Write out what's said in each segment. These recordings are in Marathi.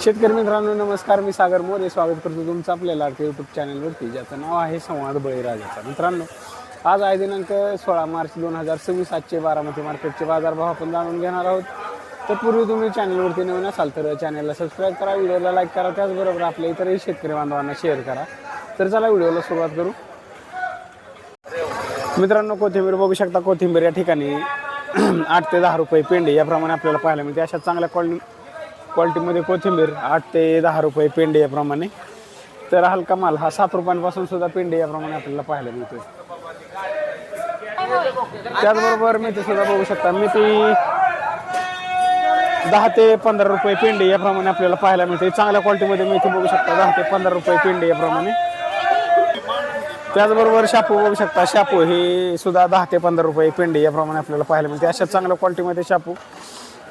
शेतकरी मित्रांनो नमस्कार, मी सागर मोरे स्वागत करतो तुमचं आपल्या लाडके यूट्यूब चॅनलवरती, ज्याचं नाव आहे संवाद बळीराजाचा. मित्रांनो, आज आहे दिनांक 16 मार्च 2026. आजचे बारामती मार्केटचे बाजारभाव आपण जाणून घेणार आहोत. तत्पूर्वी तुम्ही चॅनलवरती नवीन असाल तर चॅनलला सबस्क्राईब करा, व्हिडिओला लाईक करा, त्याचबरोबर आपल्या इतरही शेतकरी बांधवांना शेअर करा. तर चला व्हिडिओला सुरुवात करू. मित्रांनो, कोथिंबीर बघू शकता. कोथिंबीर या ठिकाणी 8 ते 10 रुपये पेंडे याप्रमाणे आपल्याला पाहायला मिळते. अशा चांगल्या क्वालिटीमध्ये कोथिंबीर 8 ते 10 रुपये पेंडे याप्रमाणे. तर हलका माल हा 7 रुपयांपासून सुद्धा पेंडे याप्रमाणे आपल्याला पाहायला मिळतोय. त्याचबरोबर मेथी सुद्धा बघू शकता. मेथी 10 ते 15 रुपये पेंडे याप्रमाणे आपल्याला पाहायला मिळते. चांगल्या क्वालिटीमध्ये मेथी बघू शकता 10 ते 15 रुपये पेंडे याप्रमाणे. त्याचबरोबर शापू बघू शकता. शापू हे सुद्धा 10 ते 15 रुपये पेंडे याप्रमाणे आपल्याला पाहायला मिळते. अशा चांगल्या क्वालिटीमध्ये शापू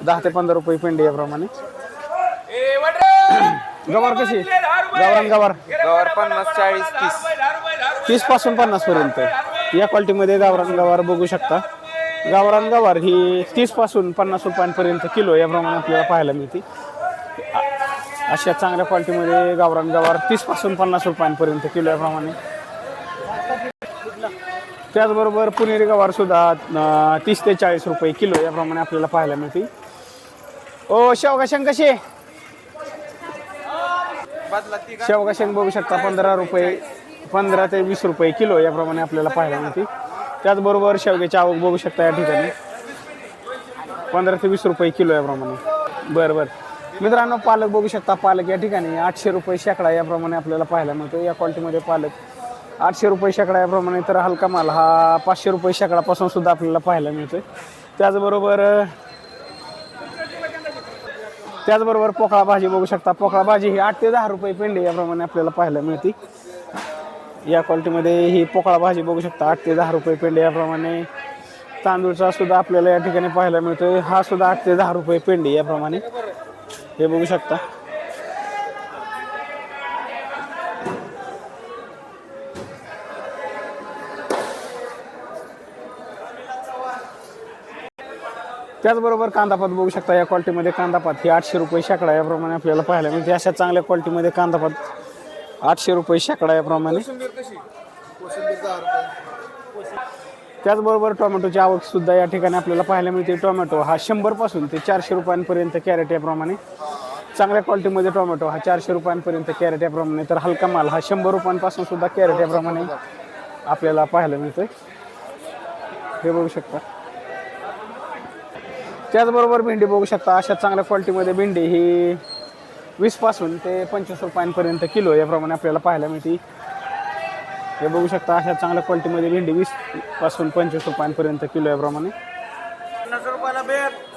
10 ते 15 रुपये पेंडे याप्रमाणे. गवार कशी? गवार 50, 40, 30. 30 पासून 50 पर्यंत या क्वालिटीमध्ये गवार बघू शकता. गवार ही 30 पासून 50 रुपयांपर्यंत किलो याप्रमाणे आपल्याला पाहायला मिळते. अशा चांगल्या क्वालिटीमध्ये गवार 30 पासून 50 रुपयांपर्यंत किलो याप्रमाणे. त्याचबरोबर पुणेरी गवार सुद्धा 30 ते 40 रुपये किलो याप्रमाणे आपल्याला पाहायला मिळते. ओ शेवगा शेंग कशी? शेवगा शेंग बघू शकता 15 ते 20 रुपये किलो याप्रमाणे आपल्याला पाहायला मिळते. त्याचबरोबर शेवग्याची आवक बघू शकता या ठिकाणी 15 ते 20 रुपये किलो याप्रमाणे. बरं मित्रांनो, पालक बघू शकता. पालक या ठिकाणी 800 रुपये शेकडा याप्रमाणे आपल्याला पाहायला मिळतो. या क्वालिटीमध्ये पालक 800 रुपये शेकडा याप्रमाणे. तर हलका माल हा 500 रुपये शेकडापासून सुद्धा आपल्याला पाहायला मिळतो. त्याचबरोबर पोकळा भाजी बघू शकता. पोकळा भाजी ही 8 ते 10 रुपये पेंडे याप्रमाणे आपल्याला पाहायला मिळते. या क्वालिटीमध्ये ही पोकळा भाजी बघू शकता 8 ते 10 रुपये पेंडे याप्रमाणे. तांदूळचा सुद्धा आपल्याला या ठिकाणी पाहायला मिळतोय. हा सुद्धा 8 ते 10 रुपये पेंडे याप्रमाणे हे बघू शकता. त्याचबरोबर कांदापात बघू शकता. या क्वालिटीमध्ये कांदापात ही 800 रुपये शेकडा याप्रमाणे आपल्याला पाहायला मिळते. अशा चांगल्या क्वालिटीमध्ये कांदापात 800 रुपये शेकडा याप्रमाणे. त्याचबरोबर टोमॅटोची आवक सुद्धा या ठिकाणी आपल्याला पाहायला मिळते. टोमॅटो हा 100 पासून ते 400 रुपयांपर्यंत कॅरेट याप्रमाणे. चांगल्या क्वालिटीमध्ये टोमॅटो हा 400 रुपयांपर्यंत कॅरेट याप्रमाणे. तर हलका माल हा 100 रुपयांपासून सुद्धा कॅरेट याप्रमाणे आपल्याला पाहायला मिळतोय. हे बघू शकता. त्याचबरोबर भेंडी बघू शकता. अशा चांगल्या क्वालिटीमध्ये भेंडी ही 20 पासून ते 25 रुपयांपर्यंत किलो याप्रमाणे आपल्याला पाहायला मिळते. हे बघू शकता. अशा चांगल्या क्वालिटीमध्ये भेंडी 20 पासून 25 रुपयांपर्यंत किलो याप्रमाणे.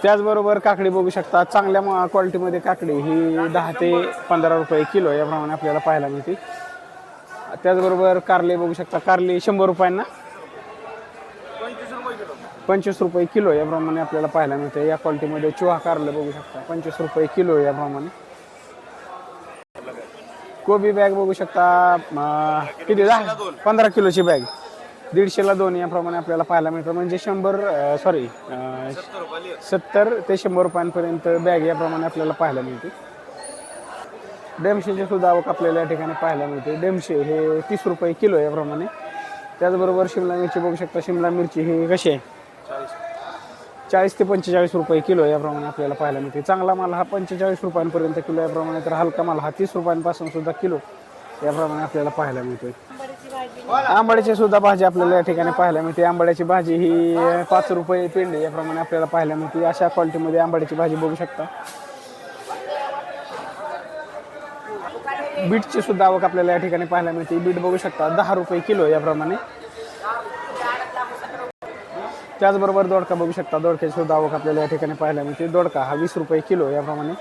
त्याचबरोबर काकडी बघू शकता. चांगल्या क्वालिटीमध्ये काकडी ही 10 ते 15 रुपये किलो याप्रमाणे आपल्याला पाहायला मिळते. त्याचबरोबर कारले बघू शकता. कारले 100 रुपयांना 25 रुपये किलो याप्रमाणे आपल्याला पाहायला मिळते. या क्वालिटीमध्ये चुहा कारले बघू शकता 25 रुपये किलो याप्रमाणे. कोबी बॅग बघू शकता. किती? 15 किलोची बॅग 150ला 2 याप्रमाणे आपल्याला पाहायला मिळतं. म्हणजे 70 ते 100 रुपयांपर्यंत बॅग याप्रमाणे आपल्याला पाहायला मिळते. डेमशेची सुद्धा आवक आपल्याला या ठिकाणी पाहायला मिळते. डेमशे हे 30 रुपये किलो याप्रमाणे. त्याचबरोबर शिमला मिरची बघू शकता. शिमला मिरची ही कशी आहे? 40 ते 45 रुपये किलो याप्रमाणे आपल्याला पाहायला मिळते. चांगला माल हा 45 रुपयांपर्यंत किलो याप्रमाणे. तर हलका माल हा 30 रुपयांपासून सुद्धा किलो याप्रमाणे आपल्याला पाहायला मिळतोय. आंबाड्याची सुद्धा भाजी आपल्याला या ठिकाणी पाहायला मिळते. आंबाड्याची भाजी ही 5 रुपये पेंडे याप्रमाणे आपल्याला पाहायला मिळते. अशा क्वालिटीमध्ये आंबाड्याची भाजी बघू शकता. बीटची सुद्धा आवक आपल्याला या ठिकाणी पाहायला मिळते. बीट बघू शकता 10 रुपये किलो याप्रमाणे. त्याचबरोबर दोडका बघू शकता. दोडक्याची सुद्धा आवक आपल्याला या ठिकाणी पाहायला मिळते. दोडका हा 20 रुपये किलो याप्रमाणे.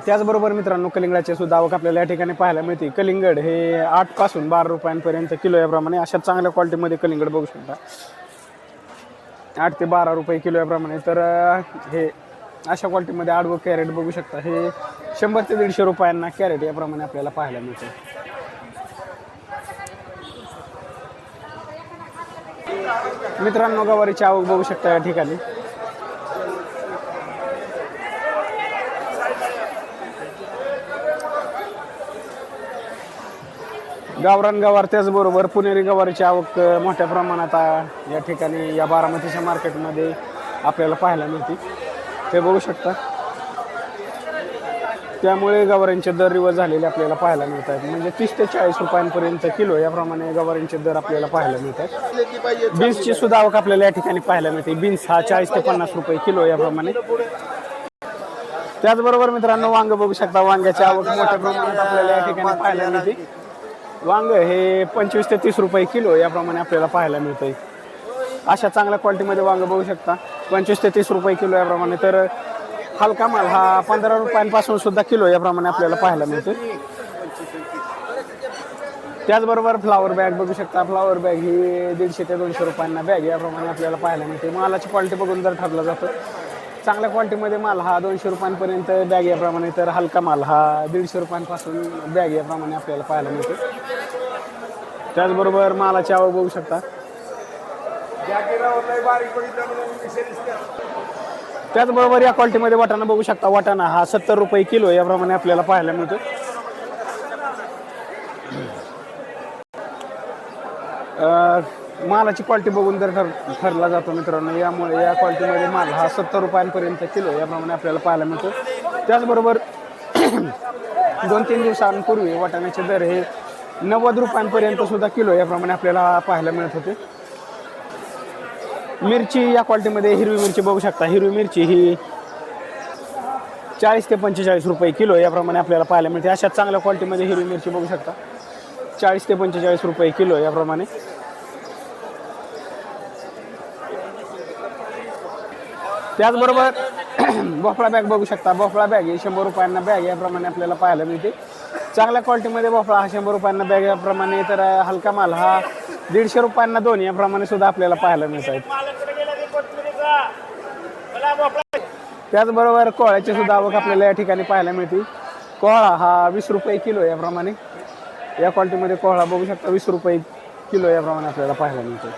त्याचबरोबर मित्रांनो, कलिंगडाची सुद्धा आवक आपल्याला या ठिकाणी पाहायला मिळते. कलिंगड हे 8 पासून 12 रुपयांपर्यंत किलो याप्रमाणे. अशा चांगल्या क्वालिटीमध्ये कलिंगड बघू शकता 8 ते 12 रुपये किलो याप्रमाणे. तर हे अशा क्वालिटीमध्ये आडवं कॅरेट बघू शकता. हे 100 ते 150 रुपयांना कॅरेट याप्रमाणे आपल्याला पाहायला मिळते. मित्रांनो गवारीची आवक बघू शकता या ठिकाणी गावरान गवार त्याचबरोबर पुणेरी गवारीची आवक मोठ्या प्रमाणात या ठिकाणी या बारामतीच्या मार्केटमध्ये आपल्याला पाहायला मिळते. ते बघू शकता. त्यामुळे गवारींचे दर रिवर्स झालेले आपल्याला पाहायला मिळतात. म्हणजे 30 ते 40 रुपयांपर्यंत किलो याप्रमाणे गवारींचे दर आपल्याला पाहायला मिळतात. बीन्सची सुद्धा आवक आपल्याला या ठिकाणी पाहायला मिळते. बीन्स हा 40 ते 50 रुपये किलो याप्रमाणे. त्याचबरोबर मित्रांनो वांग बघू शकता. वांग्याची आवक मोठ्या प्रमाणात आपल्याला या ठिकाणी पाहायला मिळते. वांग हे 25 ते 30 रुपये किलो याप्रमाणे आपल्याला पाहायला मिळतंय. अशा चांगल्या क्वालिटीमध्ये वांग बघू शकता 25 ते 30 रुपये किलो याप्रमाणे. तर हलका माल हा 15 रुपयांपासून सुद्धा किलो याप्रमाणे आपल्याला पाहायला मिळतो. त्याचबरोबर फ्लावर बॅग बघू शकता. फ्लावर बॅग ही 150 ते 200 रुपयांना बॅग याप्रमाणे आपल्याला पाहायला मिळते. मालाची क्वालिटी बघून दर ठरला जातो. चांगल्या क्वालिटीमध्ये माल हा 200 रुपयांपर्यंत बॅग याप्रमाणे, तर हलका माल हा 150 रुपयांपासून बॅग याप्रमाणे आपल्याला पाहायला मिळतो. त्याचबरोबर मालाची आवक बघू शकता. त्याचबरोबर या क्वालिटीमध्ये वाटाणा बघू शकता. वाटाणा हा 70 रुपये किलो याप्रमाणे आपल्याला पाहायला मिळतो. मालाची क्वालिटी बघून जर ठरला जातो मित्रांनो. यामुळे या क्वालिटीमध्ये माल हा 70 रुपयांपर्यंत किलो याप्रमाणे आपल्याला पाहायला मिळतो. त्याचबरोबर 2-3 दिवसांपूर्वी वाटाण्याचे दर हे 90 रुपयांपर्यंत सुद्धा किलो याप्रमाणे आपल्याला पाहायला मिळत होते. मिरची या क्वालिटीमध्ये हिरवी मिरची बघू शकता. हिरवी मिरची ही 40 ते 45 रुपये किलो याप्रमाणे आपल्याला पाहायला मिळते. अशा चांगल्या क्वालिटीमध्ये हिरवी मिरची बघू शकता 40 ते 45 रुपये किलो याप्रमाणे. त्याचबरोबर भोपळा बॅग बघू शकता. भोपळा बॅग ही 100 रुपयांना बॅग याप्रमाणे आपल्याला पाहायला मिळते. चांगल्या क्वालिटीमध्ये भोपळा हा 100 रुपयांना बॅग याप्रमाणे, तर हलका माल हा 150 रुपयांना 2 याप्रमाणे सुद्धा आपल्याला पाहायला मिळत आहेत. त्याचबरोबर कोहळ्याची सुद्धा आवक आपल्याला या ठिकाणी पाहायला मिळते. कोहळा हा 20 रुपये किलो याप्रमाणे. या क्वालिटीमध्ये कोहळा बघू शकता 20 रुपये किलो याप्रमाणे आपल्याला पाहायला मिळतो.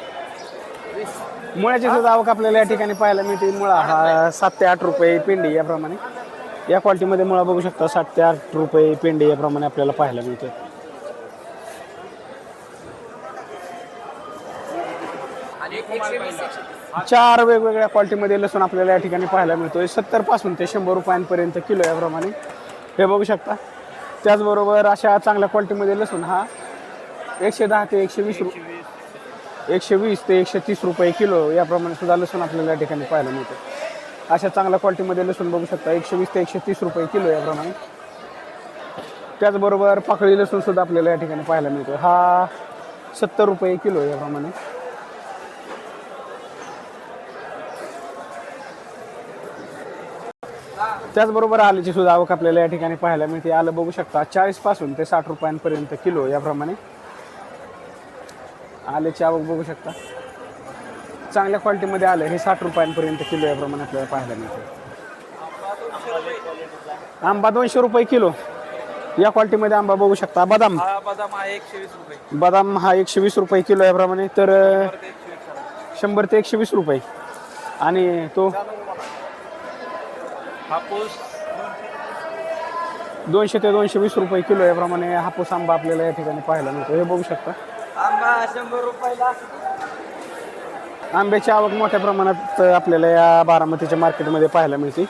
मुळ्याची सुद्धा आवक आपल्याला या ठिकाणी पाहायला मिळते. मुळा हा 7 ते 8 रुपये पेंडी याप्रमाणे. या क्वालिटीमध्ये मुळा बघू शकता 7 ते 8 रुपये पेंडी याप्रमाणे आपल्याला पाहायला मिळते. चार वेगवेगळ्या क्वालिटीमध्ये लसूण आपल्याला या ठिकाणी पाहायला मिळतोय. 70 पासून ते 100 रुपयांपर्यंत किलो याप्रमाणे हे बघू शकता. त्याचबरोबर अशा चांगल्या क्वालिटीमध्ये लसूण हा 110 ते 120 ते 130 रुपये किलो याप्रमाणे सुद्धा लसूण आपल्याला या ठिकाणी पाहायला मिळतो. अशा चांगल्या क्वालिटीमध्ये लसूण बघू शकता 120 ते 130 रुपये किलो याप्रमाणे. त्याचबरोबर पाकळी लसूण सुद्धा आपल्याला या ठिकाणी पाहायला मिळतो. हा 70 रुपये किलो याप्रमाणे. त्याचबरोबर आल्याची सुद्धा आवक आपल्याला या ठिकाणी पाहायला मिळते. आलं बघू शकता 40 पासून ते 60 रुपयांपर्यंत किलो याप्रमाणे आल्याची आवक बघू शकता. चांगल्या क्वालिटीमध्ये आलं हे 60 रुपयांपर्यंत किलो याप्रमाणे आपल्याला पाहायला मिळते. आंबा 200 रुपये किलो या क्वालिटीमध्ये आंबा बघू शकता. बदाम हा 120 रुपये. बदाम हा 120 रुपये किलो याप्रमाणे, तर 100 ते 120 रुपये. आणि तो हापूस 200 ते 220 रुपये किलो याप्रमाणे हापूस आंबा आपल्याला या ठिकाणी पाहायला मिळतो. हे बघू शकता. आंबा 100 रुपयाला. आंब्याची आवक मोठ्या प्रमाणात आपल्याला या बारामतीच्या मार्केटमध्ये पाहायला मिळते.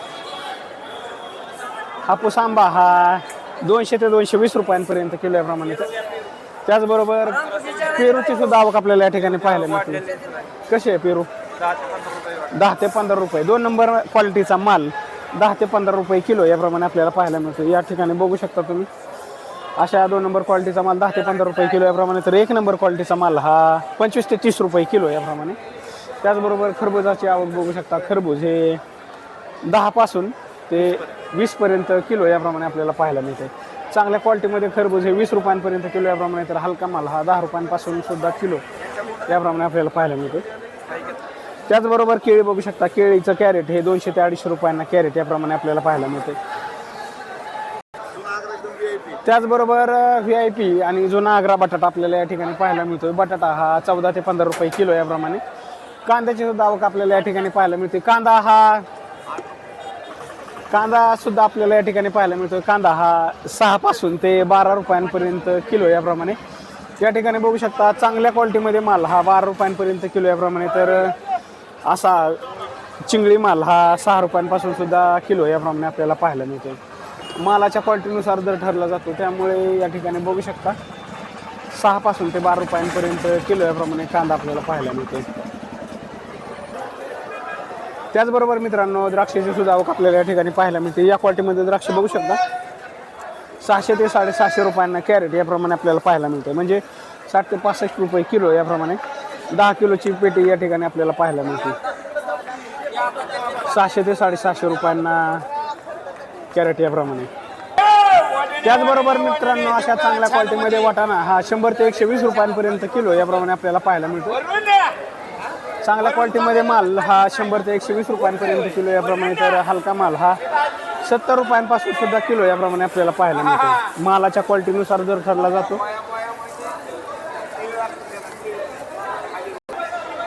हापूस आंबा हा 200 ते 220 रुपयांपर्यंत किलो याप्रमाणे. त्याचबरोबर पेरूची सुद्धा आवक आपल्याला या ठिकाणी पाहायला मिळते. कशी आहे पेरू? 10 ते 15 रुपये. 2 नंबर क्वालिटीचा माल 10 ते 15 रुपये किलो याप्रमाणे आपल्याला पाहायला मिळतो. या ठिकाणी बघू शकता तुम्ही अशा 2 नंबर क्वालिटीचा माल 10 ते 15 रुपये किलो याप्रमाणे, तर 1 नंबर क्वालिटीचा माल हा 25 ते 30 रुपये किलो याप्रमाणे. त्याचबरोबर खरबुजाची आवक बघू शकता. खरबूज हे 10 पासून ते 20 पर्यंत किलो याप्रमाणे आपल्याला पाहायला मिळते. चांगल्या क्वालिटीमध्ये खरबूज हे 20 रुपयांपर्यंत किलो याप्रमाणे, तर हलका माल हा 10 रुपयांपासून सुद्धा किलो याप्रमाणे आपल्याला पाहायला मिळते. त्याचबरोबर केळी बघू शकता. केळीचं कॅरेट हे 200 ते 250 रुपयांना कॅरेट याप्रमाणे आपल्याला पाहायला मिळते. त्याचबरोबर VIP आणि जुना आग्रा बटाटा आपल्याला या ठिकाणी पाहायला मिळतो. बटाटा हा 14 ते 15 रुपये किलो याप्रमाणे. कांद्याची सुद्धा आवक आपल्याला या ठिकाणी पाहायला मिळते. कांदा सुद्धा आपल्याला या ठिकाणी पाहायला मिळतो. कांदा हा 6 पासून ते 12 रुपयांपर्यंत किलो याप्रमाणे. या ठिकाणी बघू शकता चांगल्या क्वालिटीमध्ये माल हा 12 रुपयांपर्यंत किलो याप्रमाणे, तर असा चिंगळी माल हा 6 रुपयांपासून सुद्धा किलो याप्रमाणे आपल्याला पाहायला मिळतो. मालाच्या क्वालिटीनुसार दर ठरला जातो, त्यामुळे या ठिकाणी बघू शकता 6 पासून ते 12 रुपयांपर्यंत किलो याप्रमाणे कांदा आपल्याला पाहायला मिळतो. त्याचबरोबर मित्रांनो द्राक्षाची सुद्धा आवक आपल्याला या ठिकाणी पाहायला मिळते. या क्वालिटीमध्ये द्राक्ष बघू शकता 600 ते 750 रुपयांना कॅरेट याप्रमाणे आपल्याला पाहायला मिळते, म्हणजे 60 ते 65 रुपये किलो याप्रमाणे 10 किलोची पेटी या ठिकाणी आपल्याला पाहायला मिळते. 600 ते 750 रुपयांना कॅरेट याप्रमाणे. त्याचबरोबर मित्रांनो अशा चांगल्या क्वालिटीमध्ये वाटाणा हा 100 ते 120 रुपयांपर्यंत किलो याप्रमाणे आपल्याला पाहायला मिळतो. चांगल्या क्वालिटीमध्ये माल हा 100 ते 120 रुपयांपर्यंत किलो याप्रमाणे, तर हलका माल हा 70 रुपयांपासून सुद्धा किलो याप्रमाणे आपल्याला पाहायला मिळतो. मालाच्या क्वालिटीनुसार दर ठरला जातो.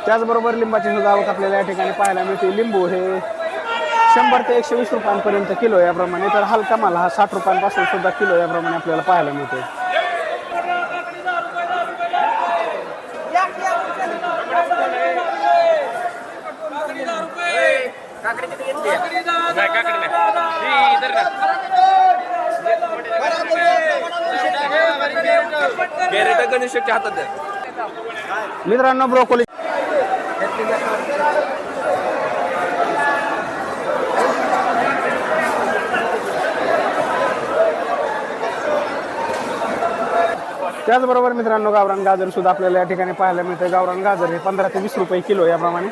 त्याचबरोबर लिंबाची सुद्धा आवक आपल्याला या ठिकाणी पाहायला मिळते. लिंबू हे 100 ते 120 रुपयांपर्यंत किलो याप्रमाणे, तर हलका माल हा 60 रुपयांपासून सुद्धा किलो याप्रमाणे आपल्याला पाहायला मिळतो. मित्रांनो ब्रोकोली त्याचबरोबर मित्रांनो गावरान गाजर सुद्धा आपल्याला या ठिकाणी पाहायला मिळते. गावरान गाजर हे 15 ते 20 रुपये किलो याप्रमाणे.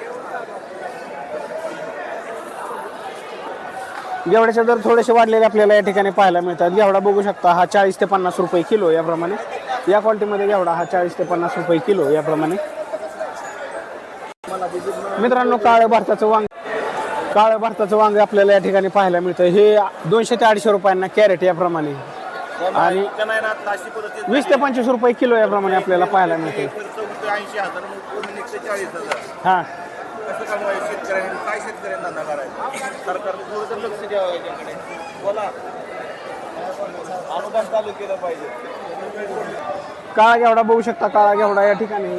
घेवड्याचे दर थोडेसे वाढलेले आपल्याला या ठिकाणी पाहायला मिळतात. घेवडा बघू शकता हा 40 ते 50 रुपये किलो याप्रमाणे. या क्वालिटीमध्ये घेवडा हा 40 ते 50 रुपये किलो याप्रमाणे. मित्रांनो काळ्या भारताचं वांग आपल्याला या ठिकाणी पाहायला मिळतं. हे 200 ते 250 रुपयांना कॅरेट याप्रमाणे आणि 20 ते 25 रुपये किलो याप्रमाणे आपल्याला पाहायला मिळते. हां काळा घेवडा बघू शकता. काळा घेवडा या ठिकाणी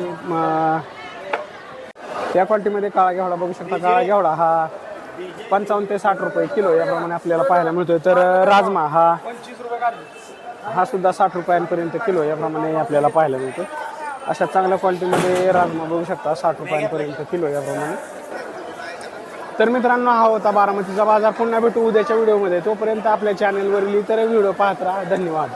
या क्वालिटीमध्ये काळा घेवडा बघू शकता. काळा घेवडा हा 55 ते 60 रुपये किलो याप्रमाणे आपल्याला पाहायला मिळतोय. तर राजमा हा सुद्धा 60 रुपयांपर्यंत किलो याप्रमाणे आपल्याला पाहायला मिळतो. अशा चांगल्या क्वालिटीमध्ये राजमा बघू शकता 60 रुपयांपर्यंत किलो याप्रमाणे. तर मित्रांनो हा होता बारामतीचा बाजार. पुन्हा भेटू उद्याच्या व्हिडिओमध्ये. तोपर्यंत आपल्या चॅनलवरील इतर व्हिडिओ पाहत राहा. धन्यवाद.